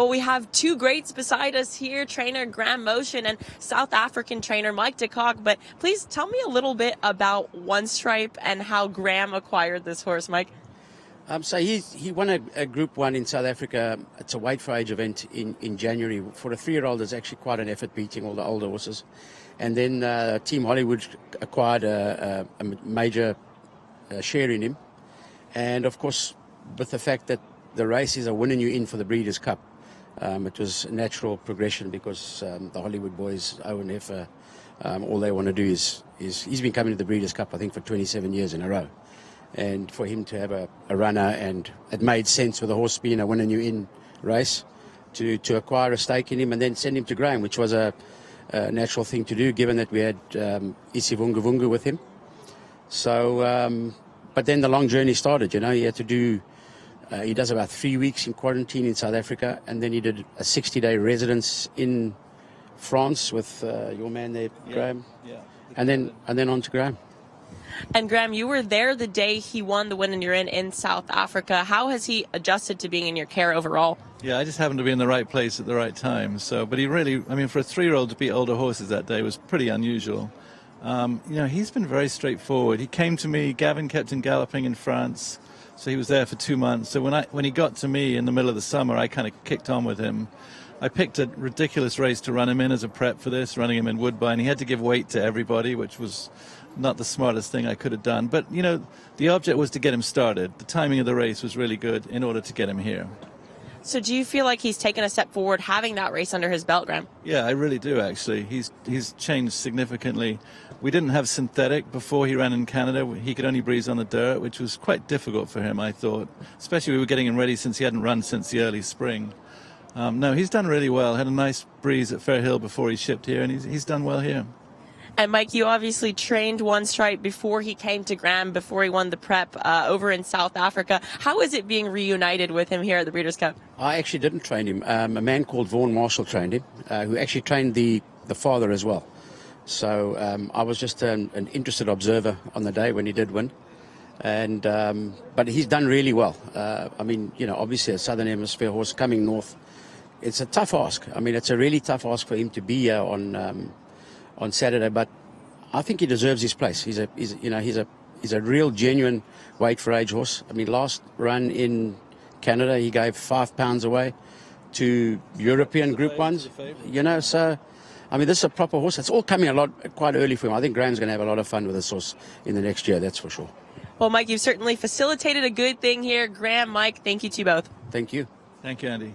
Well, we have two greats beside us here, trainer Graham Motion and South African trainer Mike de Kock. But please tell me a little bit about One Stripe and how Graham acquired this horse, Mike. So he won a Group 1 in South Africa. It's a weight for age event in January. For a 3-year-old, it's actually quite an effort beating all the older horses. And then Team Hollywood acquired a major share in him. And, of course, with the fact that the race is a winning you in for the Breeders' Cup, it was a natural progression because the Hollywood boys, Owen Heffer, all they want to do is he's been coming to the Breeders' Cup, I think, for 27 years in a row. And for him to have a runner, and it made sense with the horse being a winning you in race to acquire a stake in him and then send him to Graham, which was a natural thing to do given that we had Isivungavunga with him. So, but then the long journey started, he had to do, he does about 3 weeks in quarantine in South Africa, and then he did a 60-day residence in France with your man there, Graham. Yeah. And then on to Graham. And Graham, you were there the day he won the Win and You're in South Africa. How has he adjusted to being in your care overall? Yeah, I just happened to be in the right place at the right time. So, but he really, for a 3-year-old to beat older horses that day was pretty unusual. He's been very straightforward. He came to me, Gavin kept him galloping in France, so he was there for 2 months. So when he got to me in the middle of the summer, I kind of kicked on with him. I picked a ridiculous race to run him in as a prep for this, running him in Woodbine. He had to give weight to everybody, which was not the smartest thing I could have done. But, the object was to get him started. The timing of the race was really good in order to get him here. So do you feel like he's taken a step forward having that race under his belt, Graham? Yeah, I really do, actually. He's changed significantly. We didn't have synthetic before he ran in Canada. He could only breeze on the dirt, which was quite difficult for him, I thought. Especially we were getting him ready since he hadn't run since the early spring. No, he's done really well. Had a nice breeze at Fair Hill before he shipped here, and he's done well here. And Mike, you obviously trained One Stripe before he came to Graham, before he won the prep over in South Africa. How is it being reunited with him here at the Breeders' Cup? I actually didn't train him. A man called Vaughan Marshall trained him, who actually trained the father as well. So I was just an interested observer on the day when he did win. And but he's done really well. Obviously a Southern Hemisphere horse coming north, it's a tough ask. It's a really tough ask for him to be here on Saturday, but I think he deserves his place. He's a real genuine weight for age horse. Last run in Canada, he gave 5 pounds away to European Group 1s. So this is a proper horse. It's all coming quite early for him. I think Graham's going to have a lot of fun with this horse in the next year, that's for sure. Well, Mike, you've certainly facilitated a good thing here. Graham, Mike, thank you to you both. Thank you. Thank you, Andy.